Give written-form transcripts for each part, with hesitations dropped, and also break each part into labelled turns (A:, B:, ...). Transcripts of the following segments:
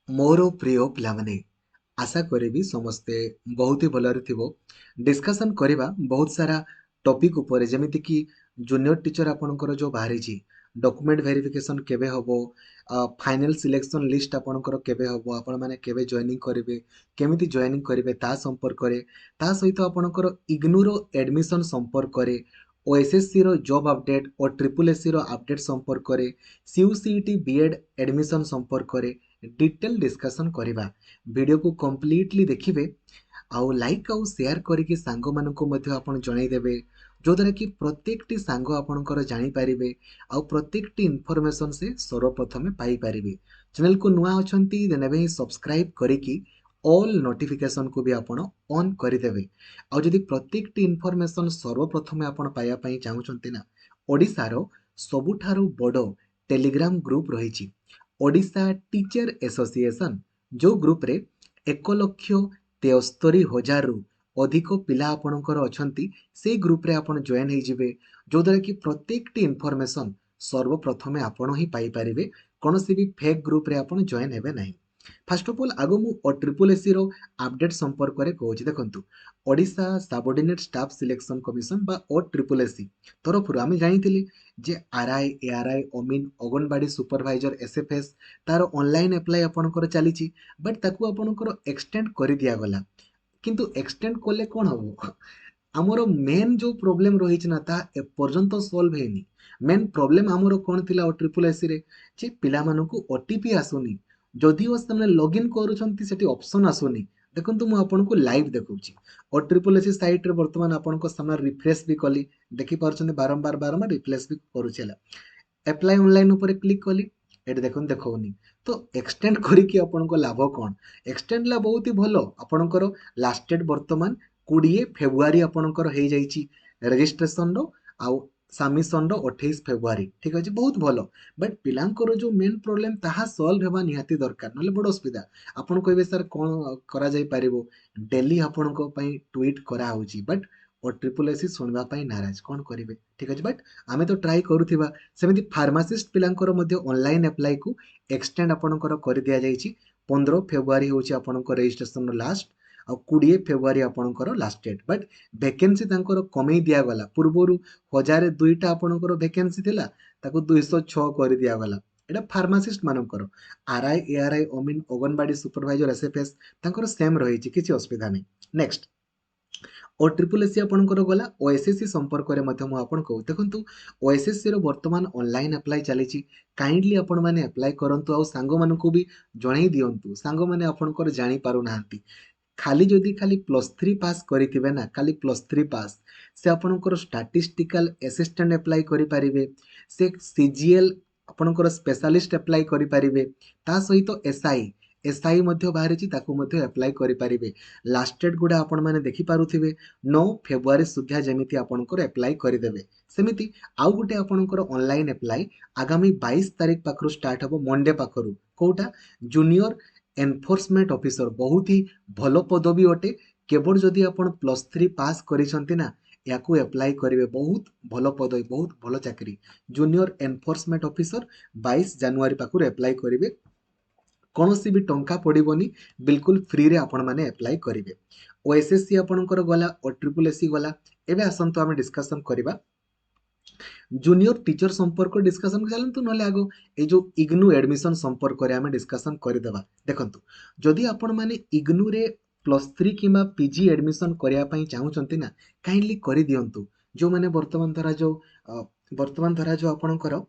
A: मोर प्रिय पिलामाने आशा करी समस्ते बहुत ही भलरे थिबो। डिस्कशन करिबा बहुत सारा टॉपिक ऊपर जेमिति कि जूनियर टीचर आपनकर जो बाहरी डॉक्यूमेंट वेरिफिकेशन केबे हबो, फाइनल सिलेक्शन लिस्ट आपनकर केबे हबो, आपण माने केबे जॉइनिंग करिवे, केमिति जॉइनिंग करिवे ता संपर्क रे, ता सहित आपनकर इग्नूर एडमिशन संपर्क रे, ओएसएससी रो जॉब अपडेट और ट्रिपल एससी रो अपडेट संपर्क रे, सीयूसीईटी बीएड एडमिशन संपर्क रे डिटेल डिस्कशन करिबा। वीडियो को कंप्लीटली देखिबे आउ लाइक आउ शेयर करके सांग मानक मध्य आपण जणाई देबे, जो द्वारा कि प्रत्येकटी सांग आपणकर जानि पारिबे आउ प्रत्येकटी इन्फॉर्मेशन से सर्वप्रथमे पाई पारिबे। चैनल को नुआ अछंती देन एबे सब्सक्राइब करिकी ऑल नोटिफिकेशन को भी आपण ऑन कर देबे। आउ जदि प्रत्येकटी इन्फॉर्मेशन सर्वप्रथमे आपण पाया पई चाहुचंती ना, ओडिसा रो सबुठारु बड़ टेलीग्राम ग्रुप रहिछि ओडिशा टीचर एसोसिएशन, जो ग्रुप रे 1,73,000 रु अधिक पिला आपणकर अछंती से ग्रुप रे आपण जॉइन हे जिवे, जो द्वारा कि प्रत्येकटी इन्फॉर्मेशन सर्वप्रथमे आपण ही पाई परिबे। कोनोसी भी फेक ग्रुप रे आपण जॉइन हेबे नाही। फर्स्ट ऑफ ऑल आगो मु ट्रिपल एससी रो अपडेट संपर्क रे कहूछि। देखंतु Odisha subordinate staff selection commission बा ओ ट्रिपल एससी तरफ आमे जानिथिले जे आरआई एआरआई अमीन अंगनवाड़ी सुपरवाइजर एसएफएस तार ऑनलाइन अप्लाई आपणकर चली, बट ताकू आपणकर एक्सटेंड कर दिया गला। किंतु एक्सटेंड कले कौन हम आमर मेन जो प्रोब्लेम रही ना ता एपर्यंत सॉल्व हेनी। मेन प्रोब्लेम आमर कौन थिला ट्रिपल एससी रे जे पिला मानकू ओटीपी आसुनी, जदिओ से लॉगिन करूछंती सेठी ऑप्शन आसुनी। देखंतु मु आपनको लाइव देखौछि और ट्रिपल एससी साइट रे वर्तमान आपनको सामने रिफ्रेश भी कली, देखि पारछन्ते बारंबार बारंबार रिफ्रेश भी करूछेला। अप्लाई ऑनलाइन ऊपर क्लिक कली, एटे देखो देखौनी तो एक्सटेंड करिकी आपनको लाभ कौन? एक्सटेंड ला बहुत ही भलो। आपणकर लास्ट डेट वर्तमान 20 फेब्रुआरी आपणकर हो जाइछि रजिस्ट्रेशन रो आउ सबमिशन रो 28 फेब्रुआरी। ठीक अछि, बहुत भलो। बट पिलांकर जो मेन प्रॉब्लम ताहा सॉल्व हेबा निहाती दरकार, नले बड़ असुविधा। आपण कहबे सर कोन करा जाय पारिबो? डेली आपणको पई ट्वीट करा होउछि, बट और ट्रिपल एससी सुनबा पई नाराज कोन करिवे? ठीक अछि, बट आमे तो ट्राई करूथिबा। सेମିତି फार्मासिस्ट पिलांकर मध्य ऑनलाइन अप्लाई को एक्सटेंड आपणकर कर दिया जाइछि। 15 फेब्रुआरी होउछि आपणकर रजिस्ट्रेशन लास्ट आ 20 फेब्रुआरी आपणकर लास्ट डेट। बट वैकेंसी तांकर कमेई दिया गला। पूर्वरु 1002 टा आपणकर वैकेंसी थिला, ताको 206 कर दिया गला। एटा फार्मासिस्ट मानकर। आरआई एआरआई अमीन अंगनवाड़ी सुपरवाइजर एसएफएस तांकर सेम रहिछि, किछि असुविधा नै। नेक्स्ट और ट्रिपल एससी आपणकर गला ओएसएससी संपर्क में मु आपन कहू। देखंतु ओएसएससी रो वर्तमान ऑनलाइन अप्लाई चली, काइंडली आपण माने अप्लाई करंतु आउ सांग मानकू भी जणाई दियंतु। सांग माने आपणकर जानि पारु नाहंती, खाली जदि खाली +3 पास करिथिबे ना, खाली +3 पास से आपणकर स्टैटिस्टिकल असिस्टेंट अप्लाई करि परिबे, से सीजीएल आपणकर स्पेशलिस्ट अप्लाई करि परिबे, ता सहित एसआई एसआई मध्य बाहरिछि ताकू मध्य अप्लाई करि परिबे। लास्ट डेट गुडा आपण माने देखि पारुथिबे 9 फेब्रुआरी सुद्धा जेमिति आपणकर अप्लाई करिदेबे। सेमिति आउ गुटे आपणकर ऑनलाइन अप्लाई आगामी 22 तारिख पाखरु स्टार्ट हबो, मंडे पाखरु। कोउटा? Junior enforcement officer. बहुत ही भलो पदवी अटे। केवल जदि आपण +3 पास करिसंती ना, याकू अप्लाई करिवे। बहुत भलो पदवी, बहुत भलो चाकरी। जूनियर एनफोर्समेंट ऑफिसर 22 जनवरी पाखरु अप्लाई करिवे। कौनसी भी टंका पड़ोनी, बिल्कुल फ्री रे आपण माने अप्लाई करेंगे। ओएसएससी आपणकर गला और ट्रिपल एससी गला। एबे आसंतु आमे डिस्कशन करिबा जूनियर टीचर संपर्क डिस्कशन चलतु, नले आगो ए जो इग्नू एडमिशन संपर्क रे आमे डिस्कशन करदेबा। देखंतु जदि आपण माने इग्नू रे +3 किंबा पीजी एडमिशन करिया पई चाहुचंती ना, काइंडली करि दियंतु। जो माने वर्तमान धरा जो आपणकर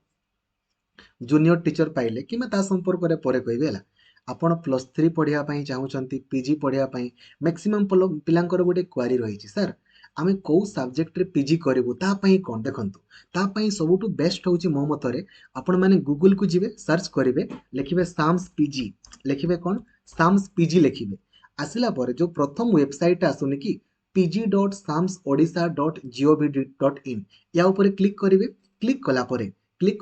A: जूनियर टीचर पाइले कि ता संपर्क रे परे कहबे हला। आपण +3 पढ़िया पई चाहुचंती, पीजी पढ़िया पई मैक्सिमम पिलांकर गोटे क्वारी रहिछि, सर आमे को सब्जेक्ट रे पीजी करिवु, ता पई कोन? देखंतु ता पई सबुटु बेस्ट होउछि मो मतरे आपण माने गूगल को जिवे, सर्च करिवे, लिखिवे साम्स पीजी, लिखिवे कोन? साम्स पीजी लिखिवे। आसिला परे जो प्रथम वेबसाइट आसुनी कि pg.samsodisha.gov.in, या ऊपर क्लिक करिवे। क्लिक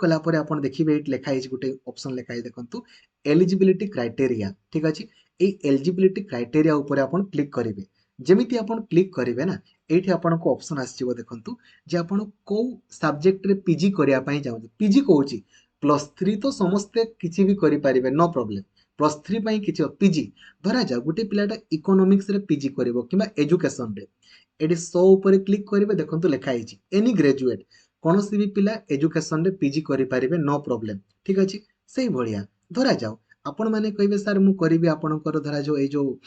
A: कला परे आपण देखिबे एट लेखा है गोटे ऑप्शन लेखा है, देखंतु एलिजिबिलिटी क्राइटेरिया। ठीक अछि, ए एलिजिबिलिटी क्राइटेरिया ऊपर आपण क्लिक करिवे। जेमिति आपण क्लिक करिवे ना, एठी आपनको ऑप्शन आसीबो। देखंतु जे आपण को सब्जेक्ट रे पीजी करिया पई जाउ, पीजी कहूची +3 तो समस्ते किछि भी करि परिबे, नो प्रॉब्लम। +3 ପାଇଁ କିଛି ପିଜି ଧରା ଯାଉ गोटे पिलाटा इकोनॉमिक्स रे पिजी करिवो किबा एजुकेशन रे एडी 100 ऊपर क्लिक करिवे देखंतु लेखा आइछि एनी ग्रेजुएट कोनोसी भी पिला एजुकेशन रे पिजी करि पारिबे नो प्रॉब्लम ठीक अछि सेही भलिया धरा जाऊ आपण माने कहबे सर मु करिवि आपणकर धरा जो ए जो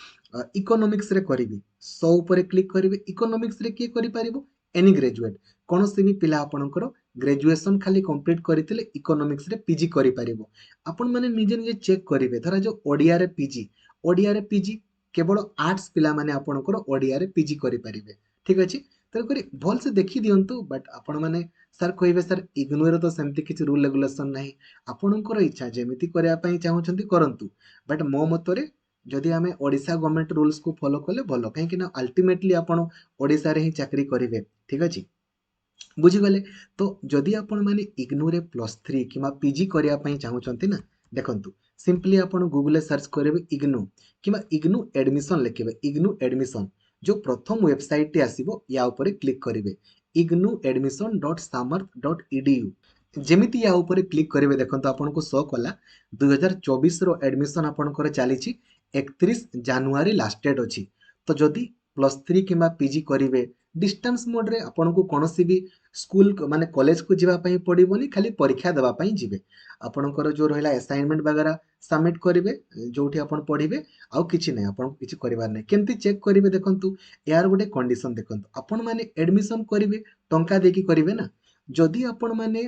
A: इकोनॉमिक्स रे करिवि 100 ऊपर क्लिक करिवे इकोनॉमिक्स रे के करि पारिबो एनी ग्रेजुएट कोनोसी भी पिला आपणकर ग्रेजुएशन खाली कंप्लीट करथिले इकोनॉमिक्स रे पीजी करि पारिबो आपण माने निजे निजे चेक करिवे धरा जो ओडिया रे पीजी केवल आर्ट्स पिला माने आपणकर ओडिया रे पीजी करि पारिबे ठीक अछि तेर करी भल से देखि दियंतु बट आपण माने सर कहबे सर इग्नोर तो सेमति किछि रूल रेगुलेशन नाही आपणकर इच्छा जेमिति करिया पई चाहउछंती करंतु बट मो मतरे जदि आमे ओडिसा गवर्नमेंट रूल्स को फॉलो कले भलो काहे कि ना अल्टीमेटली आपण ओडिसा रे ही चाकरी करिवे ठीक अछि बुझीगले तो जदि आपण माने इग्नोर +3 किमा पीजी करिया पई चाहउछंती ना देखंतु सिंपली आपण गूगल सर्च करेबे इग्नू किमा इग्नू एडमिशन लिखिबे इग्नू एडमिशन जो प्रथम वेबसाइट टे आसीबो या ऊपर क्लिक करिवे ignuadmission.samarth.edu जेमिति या ऊपर क्लिक करिवे देखंतु आपण को शो कला 2024 रो एडमिशन आपण कर चलीछि 31 जनवरी लास्ट डेट अछि तो जदि +3 किमा पीजी करिवे डिस्टेंस मोड रे आपण को कोनोसी भी स्कूल माने कॉलेज को जिबा पई पडिबोनी खाली परीक्षा देबा पई जिवे आपणकर जो रहला असाइनमेंट वगैरह सबमिट करिवे जोठी आपण पढिबे आउ किछि नै आपण किछि करिवार नै केमति चेक करिवे देखंतु यार गोटे कंडीशन देखंतु आपण माने एडमिशन करिवे टंका देकी करिवे ना जदि आपण माने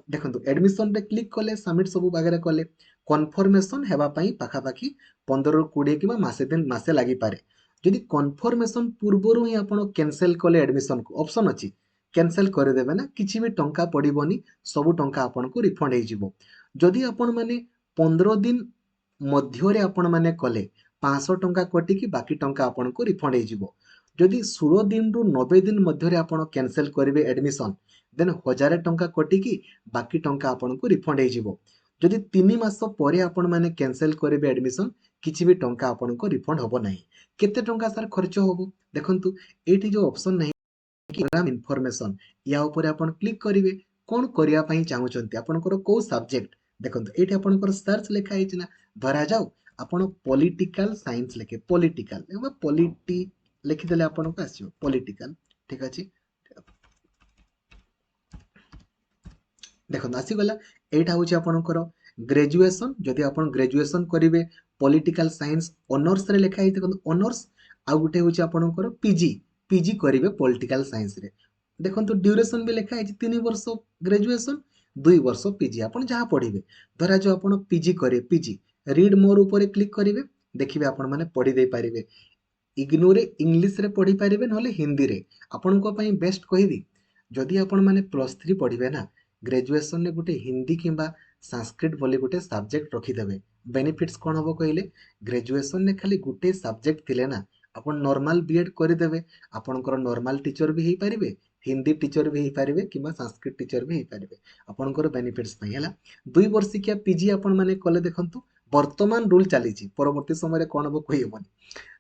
A: देखंतु एडमिशन रे क्लिक कले सबमिट सब वगैरह कले कन्फर्मेशन हेबा पई पाखा पाखी 15 20 किबा मासे दिन मासे लागि पारे जदि कन्फर्मेशन पूर्वरु ही आपण कैंसिल कले एडमिशन को ऑप्शन अछि कैंसिल कर देबे ना किछि भी टंका पडिबोनी सब टंका आपण को रिफंड हे जिवो जदि आपण माने 15 दिन मध्य रे आपण माने कले 500 टंका कटि कि बाकी टंका आपण को रिफंड हे जिवो जदि 16 दिन रु 90 दिन मध्य रे आपण कैंसिल करिवे एडमिशन देन 1000 टंका कटि कि बाकी टंका आपण को रिफंड हे जिवो जदि 3 मास परे आपण माने कैंसिल करिवे एडमिशन किछि भी टंका आपण को रिफंड होबो नाही केते टंका सर खर्च होबो देखंतु एठी जो ऑप्शन नाही प्रोग्राम इन्फॉर्मेशन या ऊपर आपण क्लिक करिवे कोन करिया पई चाहउचंती आपनकर को सब्जेक्ट देखंतु एठी आपनकर सर्च लेखा हिच ना धरा जाऊ आपण पॉलिटिकल साइंस लेखे पॉलिटिकल एबा पॉलिटी लिखि देले आपनको आसीयो पॉलिटिकल ठीक अछि देखंतु आसी गला एटा होची आपनकर ग्रेजुएशन जदि आपण ग्रेजुएशन करिवे पॉलिटिकल साइंस ऑनर्स रे लेखा हित ऑनर्स आ गुटे होची आपनकर पीजी करिवे पॉलिटिकल साइंस रे देखंतु ड्यूरेशन भी लेखा है 3 वर्ष ग्रेजुएशन 2 वर्ष पीजी आपण जहां पढिबे धरा जो आपण पीजी करे पीजी रीड मोर ऊपर क्लिक करिवे देखिबे आपण माने पढि दे पारिबे इग्नू रे इंग्लिश रे पढि पारिबे नले हिंदी रे आपण को पई बेस्ट कहिबी जदि आपण माने +3 पढिबे ना ग्रेजुएशन ने गुटे हिंदी किंबा संस्कृत बोली गुटे सब्जेक्ट रखि देबे बेनिफिट्स कोन होबो कहिले ग्रेजुएशन ने खाली गुटे सब्जेक्ट थिले ना आपण नॉर्मल बीएड करि देबे आपणकर नॉर्मल टीचर भी हेई पारिबे हिंदी टीचर भी हेई पारिबे किंबा संस्कृत टीचर भी हेई पारिबे आपणकर बेनिफिट्स पई हला 2 वर्षिकिया पीजी आपण माने कले देखंतु वर्तमान रूल चलीची परवर्ती समय रे कोन होबो कहिबोनी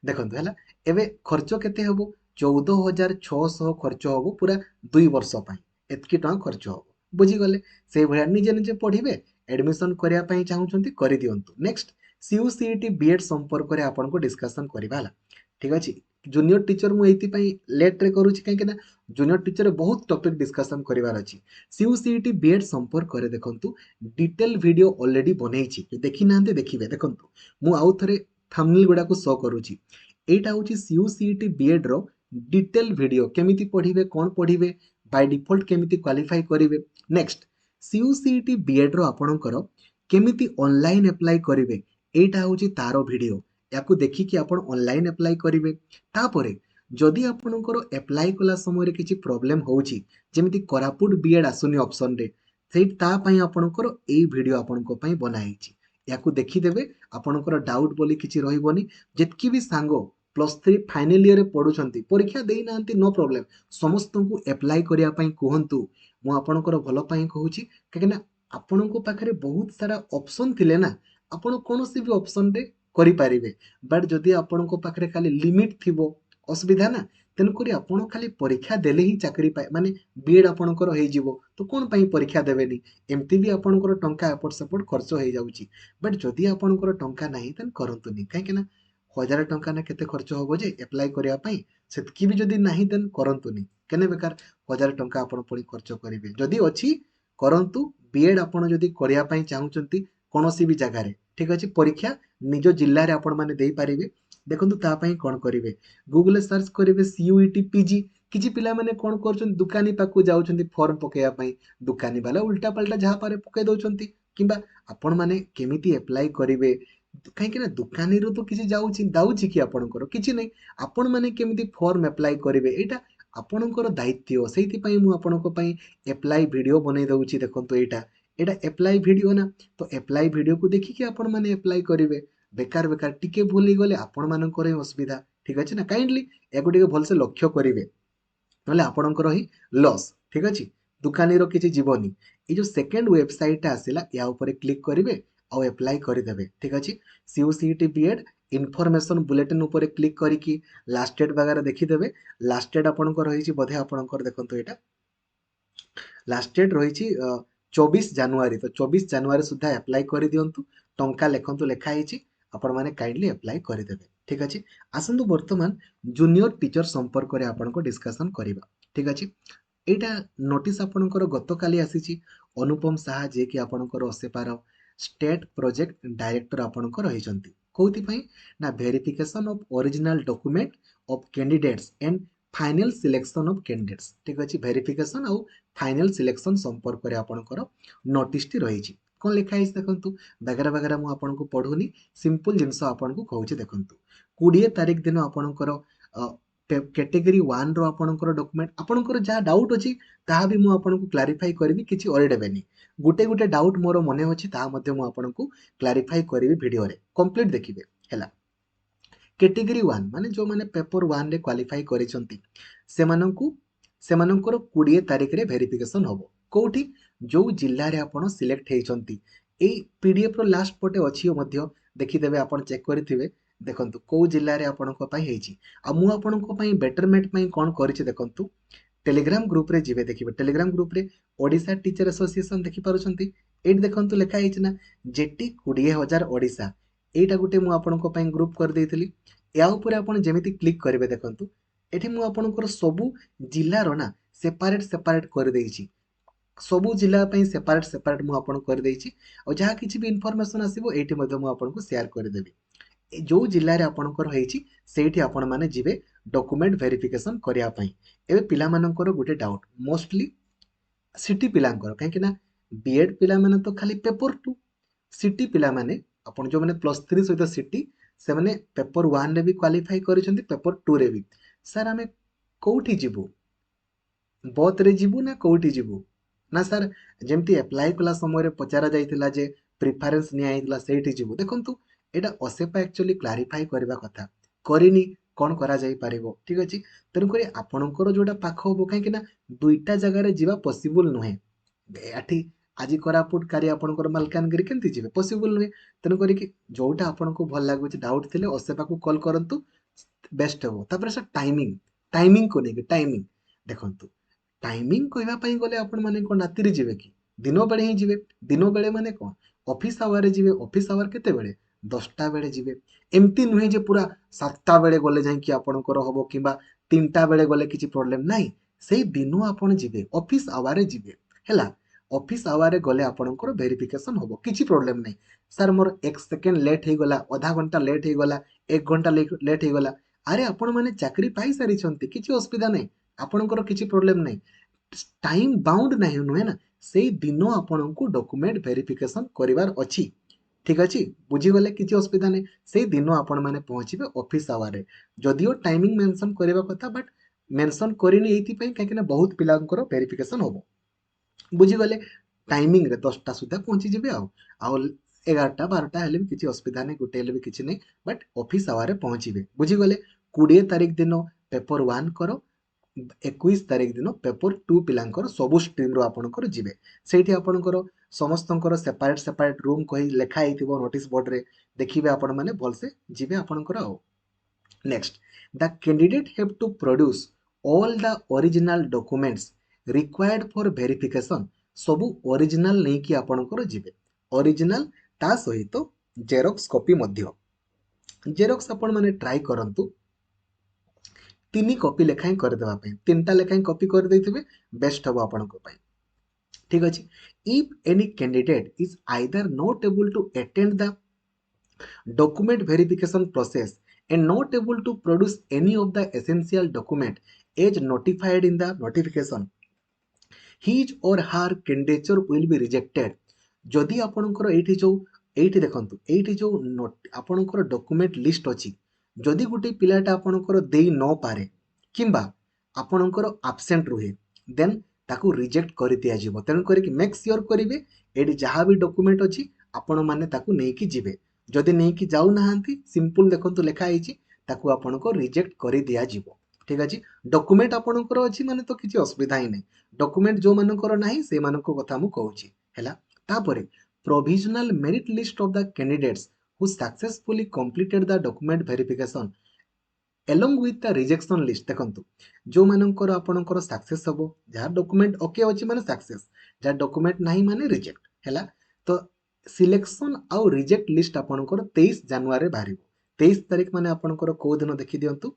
A: देखंतु हला एबे खर्च केते होबो 14600 खर्च होबो पूरा 2 वर्ष पई एतकी टका खर्च होबो बुझी गले से भया निजे निजे पढिबे एडमिशन करिया पई चाहउचंती करि दियंतु नेक्स्ट सीयूसीईटी बीएड संपर्क रे आपण को डिस्कशन करबा हला ठीक अछि जूनियर टीचर मु एति पई लेट रे करूची काहे कि ना जूनियर टीचर बहुत टॉपिक डिस्कशन करिवार अछि सीयूसीईटी बीएड संपर्क करे देखंतु डिटेल वीडियो ऑलरेडी बनेइछि देखि नांते देखिबे देखंतु मु आउ थरे थंबनेल गुडा को शो करूची एटा होची सीयूसीईटी बीएड रो डिटेल वीडियो केमिति पढिबे कोन पढिबे बाय डिफॉल्ट केमिति क्वालिफाई करिवे नेक्स्ट सीयूसीईटी बीएड रो आपणकर केमिति ऑनलाइन अप्लाई करिवे एटा होची तारो वीडियो याकू देखि कि आपण ऑनलाइन अप्लाई करिवे तापरे जदि आपणकर अप्लाई कला समय रे किछि प्रॉब्लम होउची जेमिति कोरापुट बीएड आसुनी ऑप्शन रे सेही ता पई आपणकर एई वीडियो आपणको पई बनाइछि याकू देखि देबे आपणकर डाउट बोली किछि रहिबोनी जेतकी भी सांगो +3 फाइनल ईयर रे पढुछंती परीक्षा देई नांती नो प्रॉब्लम समस्त को अप्लाई करिया पई कहंतु मु आपणकर भलो पई कहूची काकि ना आपणको पाखरे बहुत सारा ऑप्शन थिले ना आपण कोनोसी भी ऑप्शन रे करि पारिबे बट जदि आपणको पाखरे खाली लिमिट थिबो असुविधा ना ତେଣୁକରି ଆପଣ ଖାଲି ପରୀକ୍ଷା ଦେଲେ ହିଁ ଚାକିରି ପାଇ ମାନେ ବିଏଡ୍ ଆପଣଙ୍କର ହେଇଯିବ ତ କ'ଣ ପାଇଁ ପରୀକ୍ଷା ଦେବେନି? ଏମିତି ବି ଆପଣଙ୍କର ଟଙ୍କା ଏପଟ ସେପଟ ଖର୍ଚ୍ଚ ହେଇଯାଉଛି। ବଟ୍ ଯଦି ଆପଣଙ୍କର ଟଙ୍କା ନାହିଁ ଦେନ୍ କରନ୍ତୁନି। କାହିଁକି ନା 1000 ଟଙ୍କା ନା କେତେ ଖର୍ଚ୍ଚ ହବ ଯେ ଆପ୍ଲାଏ କରିବା ପାଇଁ, ସେତିକି ବି ଯଦି ନାହିଁ ଦେନ୍ କରନ୍ତୁନି। କେନେ ବେକାର 1000 ଟଙ୍କା ଆପଣ ପୁଣି ଖର୍ଚ୍ଚ କରିବେ। ଯଦି ଅଛି କରନ୍ତୁ। ବିଏଡ୍ ଆପଣ ଯଦି କରିବା ପାଇଁ ଚାହୁଁଛନ୍ତି କୌଣସି ବି ଜାଗାରେ, ଠିକ୍ ଅଛି, ପରୀକ୍ଷା ନିଜ ଜିଲ୍ଲାରେ ଆପଣମାନେ ଦେଇପାରିବେ। ଦେଖନ୍ତୁ ତା ପାଇଁ କ'ଣ କରିବେ, ଗୁଗୁଲରେ ସର୍ଚ୍ଚ କରିବେ CUET PG। କିଛି ପିଲାମାନେ କ'ଣ କରୁଛନ୍ତି, ଦୋକାନୀ ପାଖକୁ ଯାଉଛନ୍ତି ଫର୍ମ ପକେଇବା ପାଇଁ, ଦୋକାନୀ ବାଲା ଉଲ୍ଟା ପାଲ୍ଟା ଯାହା ପାରେ ପକେଇ ଦଉଛନ୍ତି। କିମ୍ବା ଆପଣମାନେ କେମିତି ଆପ୍ଲାଏ କରିବେ, କାହିଁକି ନା ଦୋକାନୀରୁ ତ କିଛି ଯାଉଛି କି ଆପଣଙ୍କର କିଛି ନାହିଁ। ଆପଣମାନେ କେମିତି ଫର୍ମ ଆପ୍ଲାଏ କରିବେ ଏଇଟା ଆପଣଙ୍କର ଦାୟିତ୍ୱ। ସେଇଥିପାଇଁ ମୁଁ ଆପଣଙ୍କ ପାଇଁ ଆପ୍ଲାଏ ଭିଡ଼ିଓ ବନେଇ ଦେଉଛି। ଦେଖନ୍ତୁ ଏଇଟା ଆପ୍ଲାଏ ଭିଡ଼ିଓ ନା, ତ ଆପ୍ଲାଏ ଭିଡ଼ିଓକୁ ଦେଖିକି ଆପଣମାନେ ଆପ୍ଲାଏ କରିବେ। ବେକାର ବେକାର ଟିକେ ଭୁଲ ହେଇଗଲେ ଆପଣମାନଙ୍କର ହିଁ ଅସୁବିଧା। ଠିକ୍ ଅଛି ନା, କାଇଣ୍ଡଲି ୟାକୁ ଟିକେ ଭଲସେ ଲକ୍ଷ୍ୟ କରିବେ, ନହେଲେ ଆପଣଙ୍କର ହିଁ ଲସ୍। ଠିକ୍ ଅଛି, ଦୋକାନୀର କିଛି ଯିବନି। ଏଇ ଯେଉଁ ସେକେଣ୍ଡ ୱେବସାଇଟ୍ଟା ଆସିଲା ୟା ଉପରେ କ୍ଲିକ୍ କରିବେ ଆଉ ଆପ୍ଲାଏ କରିଦେବେ। ଠିକ୍ ଅଛି, CUCET BEd ଇନଫର୍ମେସନ୍ ବୁଲେଟିନ୍ ଉପରେ କ୍ଲିକ୍ କରିକି ଲାଷ୍ଟ ଡେଟ୍ ବଗେରା ଦେଖିଦେବେ। ଲାଷ୍ଟ ଡେଟ୍ ଆପଣଙ୍କର ରହିଛି ବୋଧେ, ଆପଣଙ୍କର ଦେଖନ୍ତୁ ଏଇଟା ଲାଷ୍ଟ ଡେଟ୍ ରହିଛି 24 ଜାନୁଆରୀ। ତ 24 ଜାନୁଆରୀ ସୁଦ୍ଧା ଆପ୍ଲାଏ କରିଦିଅନ୍ତୁ। ଟଙ୍କା ଲେଖନ୍ତୁ, ଲେଖା ହେଇଛି, ଆପଣମାନେ କାଇଣ୍ଡଲି ଆପ୍ଲାଏ କରିଦେବେ। ଠିକ୍ ଅଛି, ଆସନ୍ତୁ ବର୍ତ୍ତମାନ ଜୁନିୟର ଟିଚର ସମ୍ପର୍କରେ ଆପଣଙ୍କ ଡିସ୍କସନ୍ କରିବା। ଠିକ୍ ଅଛି, ଏଇଟା ନୋଟିସ୍ ଆପଣଙ୍କର ଗତକାଲି ଆସିଛି। ଅନୁପମ ସାହା ଯିଏକି ଆପଣଙ୍କର ଅସେପାର ଷ୍ଟେଟ୍ ପ୍ରୋଜେକ୍ଟ ଡାଇରେକ୍ଟର ଆପଣଙ୍କର ରହିଛନ୍ତି। କୋଉଥିପାଇଁ ନା verification of original document of candidates and final selection of candidates. ଠିକ୍ ଅଛି, ଭେରିଫିକେସନ୍ ଆଉ ଫାଇନାଲ ସିଲେକ୍ସନ୍ ସମ୍ପର୍କରେ ଆପଣଙ୍କର ନୋଟିସ୍ଟି ରହିଛି। କ'ଣ ଲେଖା ହେଇଛି ଦେଖନ୍ତୁ, ବାଗେରା ମୁଁ ଆପଣଙ୍କୁ ପଢ଼ୁନି, ସିମ୍ପଲ୍ ଜିନିଷ ଆପଣଙ୍କୁ କହୁଛି ଦେଖନ୍ତୁ। 20 ତାରିଖ ଦିନ ଆପଣଙ୍କର କ୍ୟାଟେଗୋରୀ 1ର ଆପଣଙ୍କର ଡକୁମେଣ୍ଟ, ଆପଣଙ୍କର ଯାହା ଡାଉଟ୍ ଅଛି ତାହା ବି ମୁଁ ଆପଣଙ୍କୁ କ୍ଲାରିଫାଇ କରିବି, କିଛି ଅରିଡ଼େବେନି। ଗୋଟେ ଡାଉଟ୍ ମୋର ମନେ ଅଛି, ତାହା ମଧ୍ୟ ମୁଁ ଆପଣଙ୍କୁ କ୍ଲାରିଫାଇ କରିବି ଭିଡ଼ିଓରେ, କମ୍ପ୍ଲିଟ୍ ଦେଖିବେ ହେଲା। କ୍ୟାଟେଗୋରୀ 1 ମାନେ ଯେଉଁମାନେ ପେପର 1ରେ କ୍ୱାଲିଫାଇ କରିଛନ୍ତି ସେମାନଙ୍କର 20 ତାରିଖରେ ଭେରିଫିକେସନ୍ ହେବ। କେଉଁଠି, ଯେଉଁ ଜିଲ୍ଲାରେ ଆପଣ ସିଲେକ୍ଟ ହେଇଛନ୍ତି। ଏଇ PDFର ଲାଷ୍ଟ ପଟେ ଅଛି ମଧ୍ୟ, ଦେଖିଦେବେ, ଆପଣ ଚେକ୍ କରିଥିବେ। ଦେଖନ୍ତୁ କେଉଁ ଜିଲ୍ଲାରେ ଆପଣଙ୍କ ପାଇଁ ହେଇଛି। ଆଉ ମୁଁ ଆପଣଙ୍କ ପାଇଁ ବେଟରମେଣ୍ଟ ପାଇଁ କ'ଣ କରିଛି ଦେଖନ୍ତୁ, ଟେଲିଗ୍ରାମ ଗ୍ରୁପ୍ରେ ଯିବେ, ଦେଖିବେ ଟେଲିଗ୍ରାମ ଗ୍ରୁପ୍ରେ ଓଡ଼ିଶା ଟିଚର ଆସୋସିଏସନ୍ ଦେଖିପାରୁଛନ୍ତି। ଏଇଠି ଦେଖନ୍ତୁ ଲେଖା ହେଇଛି ନା JT 20,000 ଓଡ଼ିଶା। ଏଇଟା ଗୋଟେ ମୁଁ ଆପଣଙ୍କ ପାଇଁ ଗ୍ରୁପ୍ କରିଦେଇଥିଲି। ୟା ଉପରେ ଆପଣ ଯେମିତି କ୍ଲିକ୍ କରିବେ ଦେଖନ୍ତୁ, ଏଠି ମୁଁ ଆପଣଙ୍କର ସବୁ ଜିଲ୍ଲାର ନା ସେପାରେଟ୍ କରିଦେଇଛି। ସବୁ ଜିଲ୍ଲା ପାଇଁ ସେପାରେଟ୍ ମୁଁ ଆପଣଙ୍କୁ କରିଦେଇଛି। ଆଉ ଯାହା କିଛି ବି ଇନଫର୍ମେସନ୍ ଆସିବ ଏଇଠି ମଧ୍ୟ ମୁଁ ଆପଣଙ୍କୁ ସେୟାର କରିଦେବି। ଯେଉଁ ଜିଲ୍ଲାରେ ଆପଣଙ୍କର ହେଇଛି ସେଇଠି ଆପଣମାନେ ଯିବେ ଡକୁମେଣ୍ଟ ଭେରିଫିକେସନ୍ କରିବା ପାଇଁ। ଏବେ ପିଲାମାନଙ୍କର ଗୋଟେ ଡାଉଟ୍, ମୋଷ୍ଟଲି ସିଟି ପିଲାଙ୍କର, କାହିଁକି ନା ବିଏଡ୍ ପିଲାମାନେ ତ ଖାଲି ପେପର 2, ସିଟି ପିଲାମାନେ ଆପଣ ଯେଉଁମାନେ +3 ସହିତ ସିଟି, ସେମାନେ ପେପର 1ରେ ବି କ୍ୱାଲିଫାଇ କରିଛନ୍ତି, ପେପର 2ରେ ବି। ସାର୍ ଆମେ କେଉଁଠି ଯିବୁ, ବଥ୍ରେ ଯିବୁ ନା କେଉଁଠି ଯିବୁ? ନା ସାର୍ ଯେମିତି ଆପ୍ଲାଏ କଲା ସମୟରେ ପଚରା ଯାଇଥିଲା ଯେ ପ୍ରିଫରେନ୍ସ ନିଆଯାଇଥିଲା ସେଇଠି ଯିବୁ। ଦେଖନ୍ତୁ ଏଇଟା ଅସେପା ଆକ୍ଚୁଆଲି କ୍ଲାରିଫାଇ କରିବା କଥା, କରିନି କ'ଣ କରାଯାଇପାରିବ। ଠିକ୍ ଅଛି, ତେଣୁକରି ଆପଣଙ୍କର ଯେଉଁଟା ପାଖ ହେବ, କାହିଁକି ନା ଦୁଇଟା ଜାଗାରେ ଯିବା ପସିବୁଲ୍ ନୁହେଁ। ଏଠି ଆଜି କୋରାପୁଟ, କାଲି ଆପଣଙ୍କର ମାଲକାନଗିରି, କେମିତି ଯିବେ, ପସିବୁଲ୍ ନୁହେଁ। ତେଣୁ କରିକି ଯେଉଁଟା ଆପଣଙ୍କୁ ଭଲ ଲାଗୁଛି, ଡାଉଟ୍ ଥିଲେ ଅସେପାକୁ କଲ୍ କରନ୍ତୁ, ବେଷ୍ଟ ହେବ। ତାପରେ ସାର୍ ଟାଇମିଂକୁ ନେଇକି ଦେଖନ୍ତୁ, ଟାଇମିଂ କହିବା ପାଇଁ ଗଲେ ଆପଣମାନେ କ'ଣ ରାତିରେ ଯିବେ କି, ଦିନ ବେଳେ ହିଁ ଯିବେ। ଦିନ ବେଳେ ମାନେ କ'ଣ, ଅଫିସ୍ ଆୱାରରେ ଯିବେ। ଅଫିସ୍ ଆୱାର କେତେବେଳେ, 10ଟା ବେଳେ ଯିବେ। ଏମିତି ନୁହେଁ ଯେ ପୁରା 7ଟା ବେଳେ ଗଲେ ଯାଇକି ଆପଣଙ୍କର ହେବ, କିମ୍ବା 3ଟା ବେଳେ ଗଲେ କିଛି ପ୍ରୋବ୍ଲେମ୍ ନାହିଁ। ସେଇ ଦିନ ଆପଣ ଯିବେ, ଅଫିସ୍ ଆୱାରରେ ଯିବେ ହେଲା। ଅଫିସ୍ ଆୱାରରେ ଗଲେ ଆପଣଙ୍କର ଭେରିଫିକେସନ୍ ହେବ, କିଛି ପ୍ରୋବ୍ଲେମ୍ ନାହିଁ। ସାର୍ ମୋର 1 ସେକେଣ୍ଡ ଲେଟ୍ ହେଇଗଲା, ଅଧା ଘଣ୍ଟା ଲେଟ୍ ହେଇଗଲା, 1 ଘଣ୍ଟା ଲେଟ୍ ହେଇଗଲା, ଆରେ ଆପଣମାନେ ଚାକିରି ପାଇସାରିଛନ୍ତି, କିଛି ଅସୁବିଧା ନାହିଁ, ଆପଣଙ୍କର କିଛି ପ୍ରୋବ୍ଲେମ୍ ନାହିଁ। ଟାଇମ୍ ବାଉଣ୍ଡ ନାହିଁ, ନୁହେଁ ନା, ସେଇ ଦିନ ଆପଣଙ୍କୁ ଡକୁମେଣ୍ଟ ଭେରିଫିକେସନ୍ କରିବାର ଅଛି। ଠିକ୍ ଅଛି, ବୁଝିଗଲେ, କିଛି ଅସୁବିଧା ନାହିଁ। ସେଇ ଦିନ ଆପଣମାନେ ପହଞ୍ଚିବେ ଅଫିସ୍ ଆୱାରରେ। ଯଦିଓ ଟାଇମିଂ ମେନସନ୍ କରିବା କଥା, ବଟ୍ ମେନସନ୍ କରିନି ଏଇଥିପାଇଁ କାହିଁକିନା ବହୁତ ପିଲାଙ୍କର ଭେରିଫିକେସନ୍ ହେବ। ବୁଝିଗଲେ, ଟାଇମିଂରେ 10ଟା ସୁଦ୍ଧା ପହଞ୍ଚିଯିବେ। ଆଉ 11ଟା 12ଟା ହେଲେ ବି କିଛି ଅସୁବିଧା ନାହିଁ, ଗୋଟେ ହେଲେ ବି କିଛି ନାହିଁ, ବଟ୍ ଅଫିସ୍ ଆୱାରରେ ପହଞ୍ଚିବେ। ବୁଝିଗଲେ, 20 ତାରିଖ ଦିନ ପେପର 1 କର, 21 ତାରିଖ ଦିନ ପେପର 2 ପିଲାଙ୍କର ସବୁ ଷ୍ଟ୍ରିମ୍ରୁ ଆପଣଙ୍କର ଯିବେ। ସେଇଠି ଆପଣଙ୍କର ସମସ୍ତଙ୍କର ସେପାରେଟ୍ ରୁମ୍ କହି ଲେଖା ହେଇଥିବ ନୋଟିସ୍ ବୋର୍ଡ଼ରେ, ଦେଖିବେ ଆପଣମାନେ ଭଲସେ ଯିବେ ଆପଣଙ୍କର। ଆଉ Next, the candidate have to produce all the original documents required for verification. ସବୁ original ନେଇକି ଆପଣଙ୍କର ଯିବେ। original ତା ସହିତ ଜେରକ୍ସ କପି ମଧ୍ୟ। ଜେରକ୍ସ ଆପଣ ମାନେ ଟ୍ରାଏ କରନ୍ତୁ 3 କପି ଲେଖାଏଁ କରିଦେବା ପାଇଁ। 3ଟା ଲେଖାଏଁ କପି କରିଦେଇଥିବେ ବେଷ୍ଟ ହେବ ଆପଣଙ୍କ ପାଇଁ। ଠିକ ଅଛି। If any candidate is either not able to attend the document verification process and not able to produce any of the essential document as notified in the notification, his or her candidature will be rejected। ଯଦି ଆପଣଙ୍କର ଏଇଠି ଦେଖନ୍ତୁ ଏଇଠି ଯୋଉ ଆପଣଙ୍କର document list ଅଛି, ଯଦି ଗୋଟେ ପିଲାଟା ଆପଣଙ୍କର ଦେଇ ନ ପାରେ କିମ୍ବା ଆପଣଙ୍କର ଆବସେଣ୍ଟ ରୁହେ ଦେନ୍ ତାକୁ ରିଜେକ୍ଟ କରି ଦିଆଯିବ। ତେଣୁ କରିକି ମେକ୍ ସିଓର କରିବେ ଏଠି ଯାହା ବି ଡକୁମେଣ୍ଟ ଅଛି ଆପଣମାନେ ତାକୁ ନେଇକି ଯିବେ। ଯଦି ନେଇକି ଯାଉନାହାନ୍ତି ସିମ୍ପଲ ଦେଖନ୍ତୁ ଲେଖା ହେଇଛି ତାକୁ ଆପଣଙ୍କୁ ରିଜେକ୍ଟ କରି ଦିଆଯିବ। ଠିକ ଅଛି। ଡକୁମେଣ୍ଟ ଆପଣଙ୍କର ଅଛି ମାନେ ତ କିଛି ଅସୁବିଧା ହିଁ ନାହିଁ। ଡକୁମେଣ୍ଟ ଯୋଉମାନଙ୍କର ନାହିଁ ସେଇମାନଙ୍କ କଥା ମୁଁ କହୁଛି ହେଲା। ତାପରେ provisional merit list of the candidates who successfully completed the document verification along with the rejection list। ଦେଖନ୍ତୁ ଯୋଉମାନଙ୍କର ଆପଣଙ୍କର ସକ୍ସେସ୍ ହବ, ଯାହା ଡକୁମେଣ୍ଟ ଓକେ ଅଛି ମାନେ ସକ୍ସେସ୍, ଯାହା ଡକୁମେଣ୍ଟ ନାହିଁ ମାନେ ରିଜେକ୍ଟ ହେଲା। ତ ସିଲେକ୍ସନ ଆଉ ରିଜେକ୍ଟ ଲିଷ୍ଟ ଆପଣଙ୍କର 23 ଜାନୁଆରୀ ବାହାରିବ। 23 ତାରିଖ ମାନେ ଆପଣଙ୍କର କୋଉ ଦିନ ଦେଖି ଦିଅନ୍ତୁ।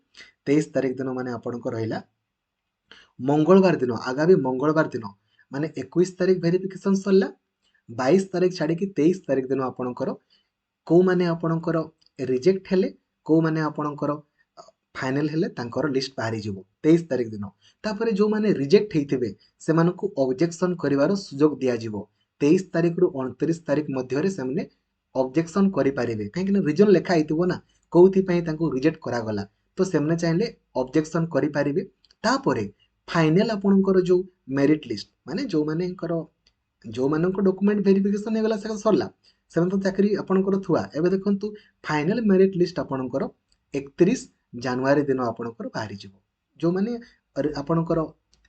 A: 23 ତାରିଖ ଦିନ ମାନେ ଆପଣଙ୍କର ରହିଲା ମଙ୍ଗଳବାର ଦିନ, ଆଗାମୀ ମଙ୍ଗଳବାର ଦିନ ମାନେ 21 ତାରିଖ ଭେରିଫିକେସନ ସରିଲା। 22 ତାରିଖ ଛାଡ଼ିକି 23 ତାରିଖ ଦିନ ଆପଣଙ୍କର କୋଉମାନେ ଆପଣଙ୍କର ରିଜେକ୍ଟ ହେଲେ କୋଉମାନେ ଆପଣଙ୍କର ଫାଇନାଲ ହେଲେ ତାଙ୍କର ଲିଷ୍ଟ ବାହାରିଯିବ 23 ତାରିଖ ଦିନ। ତାପରେ ଯୋଉମାନେ ରିଜେକ୍ଟ ହେଇଥିବେ ସେମାନଙ୍କୁ ଅବଜେକ୍ସନ କରିବାର ସୁଯୋଗ ଦିଆଯିବ। 23 ତାରିଖରୁ 29 ତାରିଖ ମଧ୍ୟରେ ସେମାନେ ଅବଜେକ୍ସନ କରିପାରିବେ, କାହିଁକିନା ରିଜନ ଲେଖା ହେଇଥିବ ନା କୋଉଥିପାଇଁ ତାଙ୍କୁ ରିଜେକ୍ଟ କରାଗଲା, ତ ସେମାନେ ଚାହିଁଲେ ଅବଜେକ୍ସନ କରିପାରିବେ। ତାପରେ ଫାଇନାଲ ଆପଣଙ୍କର ଯୋଉ ମେରିଟ ଲିଷ୍ଟ ମାନେ ଯୋଉମାନଙ୍କ ଡକୁମେଣ୍ଟ ଭେରିଫିକେସନ ହେଇଗଲା ସେଟା ସରିଲା, ସେମାନେ ତ ଚାକିରି ଆପଣଙ୍କର ଥୁଆ। ଏବେ ଦେଖନ୍ତୁ ଫାଇନାଲ ମେରିଟ ଲିଷ୍ଟ ଆପଣଙ୍କର 31 ଜାନୁଆରୀ ଦିନ ଆପଣଙ୍କର ବାହାରିଯିବ। ଯୋଉମାନେ ଆପଣଙ୍କର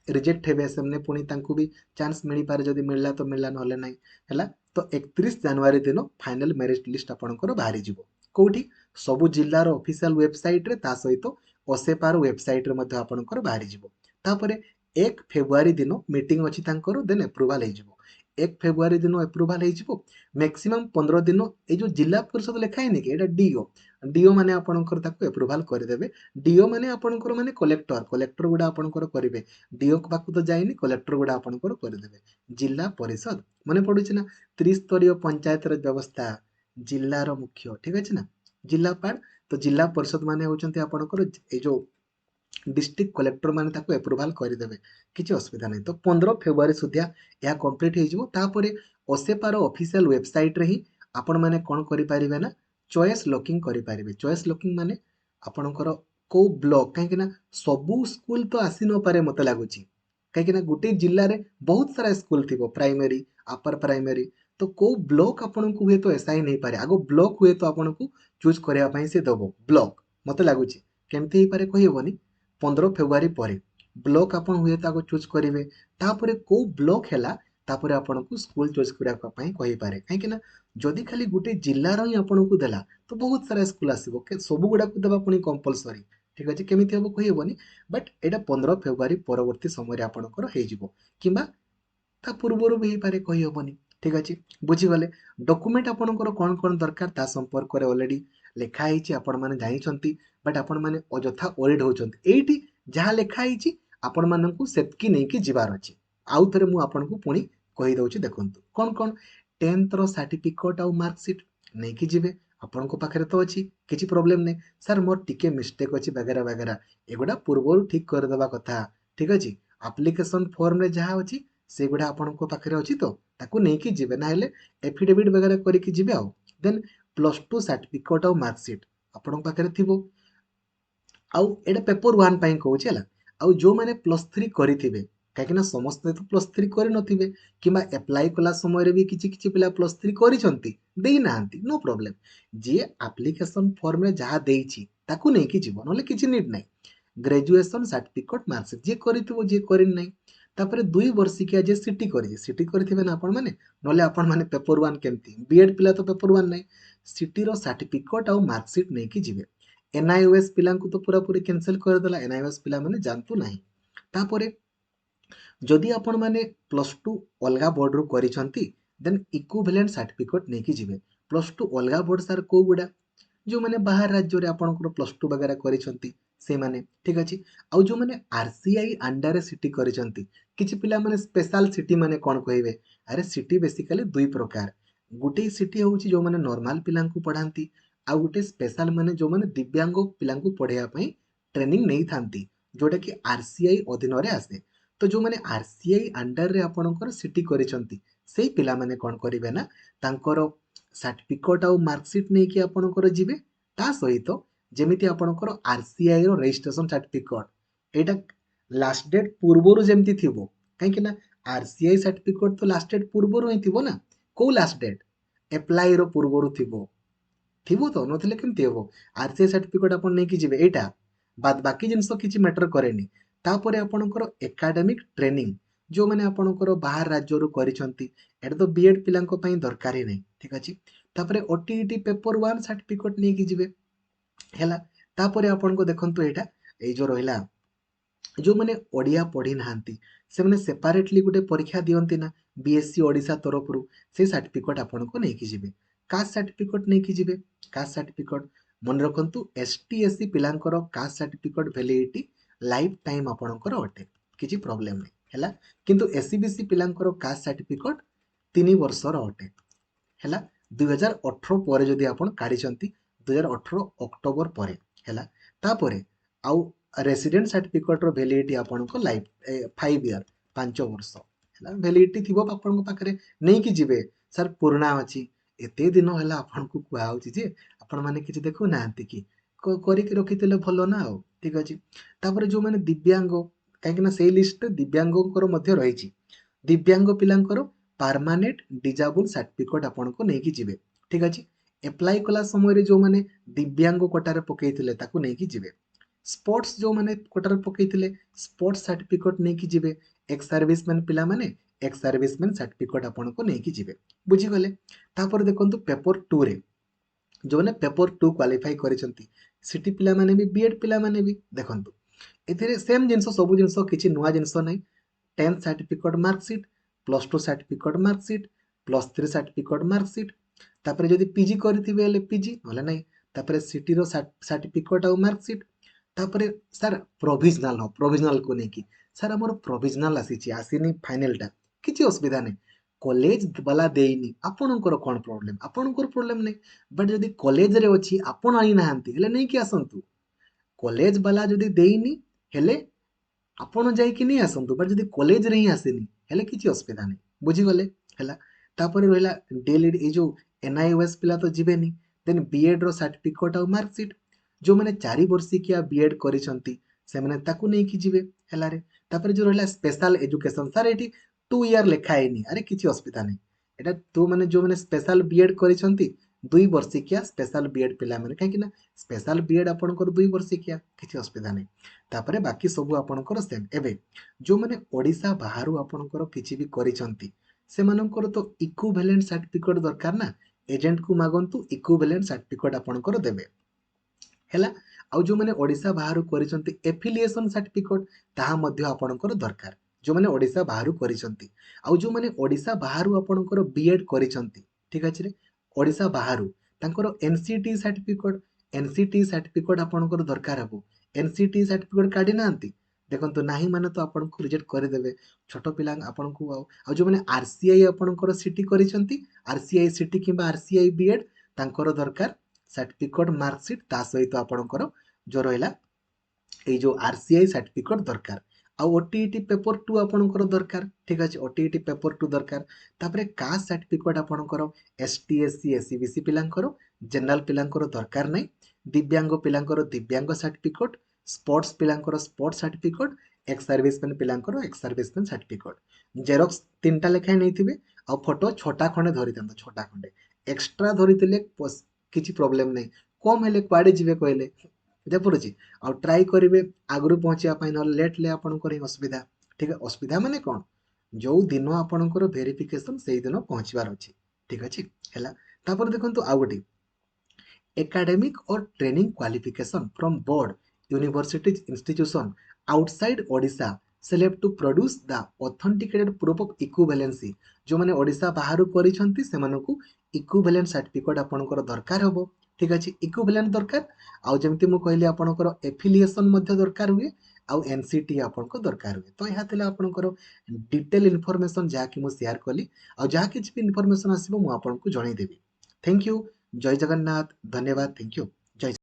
A: ରିଜେକ୍ଟ ହେବେ ସେମାନେ ପୁଣି ତାଙ୍କୁ ବି ଚାନ୍ସ ମିଳିପାରେ, ଯଦି ମିଳିଲା ତ ମିଳିଲା ନହେଲେ ନାହିଁ ହେଲା। ତ 31 ଜାନୁଆରୀ ଦିନ ଫାଇନାଲ ମେରିଟ ଲିଷ୍ଟ ଆପଣଙ୍କର ବାହାରିଯିବ। କୋଉଠି? ସବୁ ଜିଲ୍ଲାର ଅଫିସିଆଲ ୱେବସାଇଟରେ, ତା ସହିତ ଓସେପାର ୱେବସାଇଟରେ ମଧ୍ୟ ଆପଣଙ୍କର ବାହାରିଯିବ। ତାପରେ 1 ଫେବୃଆରୀ ଦିନ ମିଟିଂ ଅଛି ତାଙ୍କର, ଦେନ୍ ଏପ୍ରୁଭାଲ ହେଇଯିବ। 1 ଫେବୃଆରୀ ଦିନ ଏପ୍ରୁଭାଲ ହେଇଯିବ। ମ୍ୟାକ୍ସିମମ୍ 15 ଦିନ ଏଇ ଯୋଉ ଜିଲ୍ଲା ପରିଷଦ ଲେଖା ହେଇନି କି ଏଇଟା ଡିଓ ମାନେ ଆପଣଙ୍କର ତାକୁ ଏପ୍ରୁଭାଲ କରିଦେବେ। ଡିଓ ମାନେ ଆପଣଙ୍କର ମାନେ କଲେକ୍ଟର ଗୁଡ଼ା ଆପଣଙ୍କର କରିବେ। ଡିଓ ପାଖକୁ ତ ଯାଇନି, କଲେକ୍ଟର ଗୁଡ଼ା ଆପଣଙ୍କର କରିଦେବେ। ଜିଲ୍ଲା ପରିଷଦ ମନେ ପଡୁଛି ନା, ତ୍ରିସ୍ତରୀୟ ପଞ୍ଚାୟତର ବ୍ୟବସ୍ଥା, ଜିଲ୍ଲାର ମୁଖ୍ୟ, ଠିକ ଅଛି ନା, ଜିଲ୍ଲାପାଳ। ତ ଜିଲ୍ଲା ପରିଷଦ ମାନେ ହଉଛନ୍ତି ଆପଣଙ୍କର ଏଇ ଯୋଉ डिस्ट्रिक्ट कलेक्टर मैंने ताको एप्रुवाल करदेवे, किसी असुविधा नहीं। तो 15 फेब्रुआरी सुधा यह कंप्लीट हो ओसेपार ऑफिशियल वेबसाइट रे ही आपण मैंने कौन करें ना चॉइस लॉकिंग करें। चॉइस लॉकिंग माने आपणकर को ब्लॉक कहीं सबू स्कूल तो आसी न पारे मत लगुच, कहीं गोटे जिले में बहुत सारा स्कूल थी प्राइमरी अपर प्राइमरी, तो को ब्लॉक आपन को हुए तो एसआई नहीं पारे। आगो ब्लॉक हुए तो आपन को चूज करने से दब ब्लॉक मत लगुच केमती पारे कहीहबनी 15 फेब्रुआरी पर ब्लॉक आपन हुए तो चूज करेंगे। तापर को ब्लॉक है तापर आपन को स्कूल चॉइस करने कही पारे, कहीं जदि खाली गोटे जिलार ही आपन को देला तो बहुत सारा स्कूल आसो सब गुड़ा को देवा पुणी कंपलसरी, ठीक अच्छे केमी हम कहीहबनी। बट यहाँ 15 फेब्रुआरी परवर्ती समय आपंकर कि पूर्वर भी पारे कहीहबनी, ठीक अच्छे बुझीगले। डॉक्यूमेंट आपंकर कौन कौन दरकार ता संपर्क में ऑलरेडी लिखाई आपण मैंने जानते, बट आपण मैंने अजथा ओरिड होती ये जहाँ लिखाई आपण मानक सेतकी नहीं कि जीवार अच्छे। आउ थे मुझे पुणी कहीदे देखूँ कौन कौन 10th सर्टिफिकेट आउ मार्कसीट नहीं कि जीवे आपण पाखे तो अच्छी किसी प्रोब्लेम नहीं। सर मोर टिके मिस्टेक अच्छी वगैरह वगैरह एगुड़ा पूर्व ठीक करदेवा कथा, ठीक अच्छे। आप्लिकेसन फॉर्म रे जहाँ अच्छी से गुड़ा आपण पाखे अच्छी तो ताकू नहीं कि जीवे ना एफिडेविट वगैरह करके जीवे। आउ देन +2 सर्टिफिकेट आउ मार्कसीट आपण पाखे थी। आउ एटा पेपर 1 पाई कहूँ है। आउ जो मैंने +3 करेंगे कहीं समस्ते तो +3 कर कि एप्लाई कला समय भी किसी पिला +3 करना नो प्रॉब्लम। जी एप्लिकेशन फॉर्म रे जहाँ देइछि ताकू नहीं कि जीव ना कि नीड ना। ग्रेजुएशन सर्टिफिकेट मार्कसीट जी करना तापर 2 वर्षिकिया जे सीटी करेंगे ना आपण मैंने ना आपण मैंने पेपर 1 केमती बीएड पिला तो पेपर 1 ना, सीटी रो सर्टिफिकेट आउ मार्कसीट नहीं कि जीवे। एनआईओएस पिला तो पूरा पूरी कैंसिल करदेला एनआईओएस पिला माने जानतु नाही तापरे जदि आपण माने प्लस टू अलग बोर्ड रु करिसंती देन इक्विवेलेंट सर्टिफिकेट नेकी जिवे प्लस टू अलग बोर्ड सर को गुडा जो माने बाहर राज्य रे आपनकर प्लस टू वगैरह करिसंती से माने ठीक अछि आउ जो माने आरसीआई अंडर रे सिटी करिसंती किछि पिला माने स्पेशल सिटी माने कोन कहिबे अरे सिटी बेसिकली दुई प्रकार गुटे सिटी होउछि जो माने नॉर्मल पिलांकु पढांती आ गुटे स्पेशल माने जो माने दिव्यांग पिलांकु पढेया पई ट्रेनिंग नै थांती जोटा कि आरसीआई अधीन रे आसे तो जो माने आरसीआई अंडर रे आपनकर सिटी करिसंती सेही पिला माने कोन करिवे ना तांकर सर्टिफिकेट आउ मार्कशीट नहीं कि आपनकर जिवे ता सहित जेमिति आपनकर आरसीआई रो रजिस्ट्रेशन सर्टिफिकेट एटा लास्ट डेट पूर्वरु जेमिति थिबो काहे कि ना आरसीआई सर्टिफिकेट तो लास्ट डेट पूर्वरु ही थिबो ना को लास्ट डेट अप्लाई रो पूर्वरु थिबो थिबो तो नथिले केमति हेबो आरसीआई सर्टिफिकेट आपन नहीं कि जिवे एटा बाद बाकी जिंस किछि मैटर करेनी तापरे आपनकर एकेडमिक ट्रेनिंग जो माने आपनकर बाहर राज्य रु करिसंती एटा तो बीएड पिलांको पई दरकारी नै ठीक अछि तापरे ओटीईटी पेपर 1 सर्टिफिकेट नै कि जिवे हैला तापरे आपनको देखंतु एटा ए जो रहिला जो माने ओडिया पढ़ी नांती से माने सेपरेटली गुटे परीक्षा दियंती ना बीएससी ओडिसा तरफ रु से सर्टिफिकेट आपनको नै कि जिवे कास्ट सर्टिफिकेट नै कि जिवे कास्ट सर्टिफिकेट मन रखंतु एसटीएससी पिलांकर caste certificate validity life time आपणकर अटे किछि प्रॉब्लम नै हैला किंतु एससीबीसी पिलांकर कास्ट सर्टिफिकेट 3 वर्षर अटे हैला 2018 ପରେ ଯଦି ଆପଣ କାଢିଛନ୍ତି 2018 ଅକ୍ଟୋବର ପରେ ହେଲା ତାପରେ ଆଉ ରେସିଡେଣ୍ଟ ସାର୍ଟିଫିକେଟ ର ଭ୍ୟାଲିଡିଟି ଆପଣଙ୍କ ଲାଇଫ 5 ଇୟର 5 ବର୍ଷ ହେଲା ଭ୍ୟାଲିଡିଟି ଥିବ ଆପଣଙ୍କ ପାଖରେ ନେଇକି ଯିବେ ସାର୍ ପୁରୁଣା ଅଛି ଏତେ ଦିନ ହେଲା ଆପଣଙ୍କୁ କୁହାହଉଛି ଯେ ଆପଣ ମାନେ କିଛି ଦେଖୁନାହାନ୍ତି କି କରିକି ରଖିଥିଲେ ଭଲ ନା ଆଉ ଠିକ ଅଛି ତାପରେ ଯୋଉମାନେ ଦିବ୍ୟାଙ୍ଗ କାହିଁକି ନା ସେଇ ଲିଷ୍ଟରେ ଦିବ୍ୟାଙ୍ଗଙ୍କର ମଧ୍ୟ ରହିଛି ଦିବ୍ୟାଙ୍ଗ ପିଲାଙ୍କର परमानेंट डिजाबल सर्टिफिकेट आपको नहीं जिवे ठीक अच्छे एप्लाई कला समय जो मैंने दिव्यांग कोटार पकईले नहीं जिवे स्पोर्ट्स जो मैंने कोटार पकईले स्पोर्ट्स सर्टिफिकेट नहीं जिवे एक्स सर्विसमैन पिला माने एक्स सर्विसमैन सर्टिफिकेट आपको नहीं जिवे बुझीगले तापर देखो पेपर 2 रे जो मैंने पेपर 2 क्वालिफाई करिसंती सिटी पिला माने भी बीएड पिला माने भी देखंतु एथिरे सेम जिंस सब जिंस किछि नुवा जिंस नै 10th certificate marksheet plus 2 certificate marksheet plus 3 certificate marksheet तापर जदि पीजी करथिबे ले पीजी नले नै तापर सिटी रो सर्टिफिकेट आ मार्कशीट तापर सर प्रोविजनल को नेकी सर हमर प्रोविजनल आसीनी फाइनल टा किछि असुविधा नै कॉलेज वाला देइनी आपणकर कोन प्रॉब्लम आपणकर प्रॉब्लम नै बट जदि कॉलेज रे अछि आपण आनी नाहंती हेले नै कि आसंतु कॉलेज वाला जदि देइनी हेले आपण जाई कि नै आसंतु बट जदि कॉलेज रे ही आसेनी हेले किछि असुविधा नै बुझी गले हैला तापर रहला डेली ए जो एनआईओएस पिला तो जिबेनी देन बीएड रो सर्टिफिकेट आ मार्कशीट जो माने 4 वर्ष किया बीएड करिसंती से माने ताकू नै कि जिवे हैला रे तापर जो रहला स्पेशल एजुकेशन सर एठी 2 इयर लेखा हैनी अरे किछि असुविधा नै एटा तो माने जो माने स्पेशल बीएड करिसंती 2 वर्ष किया स्पेशल बीएड पिला माने काहे कि ना स्पेशल बीएड आपनकर 2 वर्ष किया किछि असुविधा नै तापरे बाकी सब आपनकर सेम एबे जो माने ओडिसा बाहरु आपनकर किछि भी करिसंती सेमानकर तो इक्विवेलेंट सर्टिफिकेट दरकार ना एजेंट को मागंतु इक्विवेलेंट सर्टिफिकेट आपनकर देबे हैला आउ जो माने ओडिसा बाहरु करिसंती एफिलिएशन सर्टिफिकेट ताहा मध्ये आपनकर दरकार जो माने ओडिसा बाहरु करिसंती आउ जो माने ओडिसा बाहरु आपनकर बीएड करिसंती ठीक अछि रे ओडिसा बाहरु तांकर एनसीटी सर्टिफिकेट आपनकर दरकार हबो एनसीटी सर्टिफिकेट काढी नांती देखंतु नाही माने तो आपनको रिजेक्ट कर देबे छोट पिला आपनको आ जो माने आरसीआई आपनकर सिटी करिसंती आरसीआई सिटी किबा आरसीआई बीएड तांकर दरकार सर्टिफिकेट मार्कशीट ता सहित आपनकर जो रहला ए जो आरसीआई सर्टिफिकेट दरकार आ ओटीईटी पेपर 2 आपनकर दरकार ठीक अछि ओटीईटी पेपर 2 दरकार तापरे कास्ट सर्टिफिकेट आपनकर एसटीएससी एससीबीसी पिलांकर जनरल पिलांकर दरकार नै दिव्यांग पिलांकर दिव्यांग सर्टिफिकेट स्पोर्ट्स पिलांकर स्पोर्ट्स सर्टिफिकेट एक्स सर्विसमैन पिलांकर एक्स सर्विसमैन सर्टिफिकेट जेरॉक्स 3टा लेखा नैथिबे आ फोटो छोटा खंडे धरि दंत छोटा खंडे एक्स्ट्रा धरितिले किछि प्रॉब्लम नै कम हेले क्वाडे जिवे कहले पड़ुची आ ट्राई करेंगे आगु पहुँचा ना लेट ले आपंकर असुविधा ठीक है असुविधा माने कौन जो दिन आपंकर वेरिफिकेशन से दिन पहुँचबार अच्छी ठीक अच्छे है देखो आउ गोटे academic or training qualification from board, universities, institution outside Odisha shall have to produce the authenticated proof of equivalency। जो मैंने ओडिशा बाहर करिसंती सेमानकु इक्विवेलेंट सर्टिफिकेट आपनकर दरकार हबो। ठीक अछि, इक्विवेलेंट दरकार आउ जेमति मु कहली आपनकर एफिलिएशन मध्ये दरकार हुए आउ एनसीटी आपनको दरकार हुए। तो यहाँ थिला आपनकर डिटेल इन्फॉर्मेशन जहा कि मु शेयर कली आउ जहा किछि भी इन्फॉर्मेशन आसीबो मु आपनको जणाई देबी। Thank you. जय जगन्नाथ। धन्यवाद। Thank you.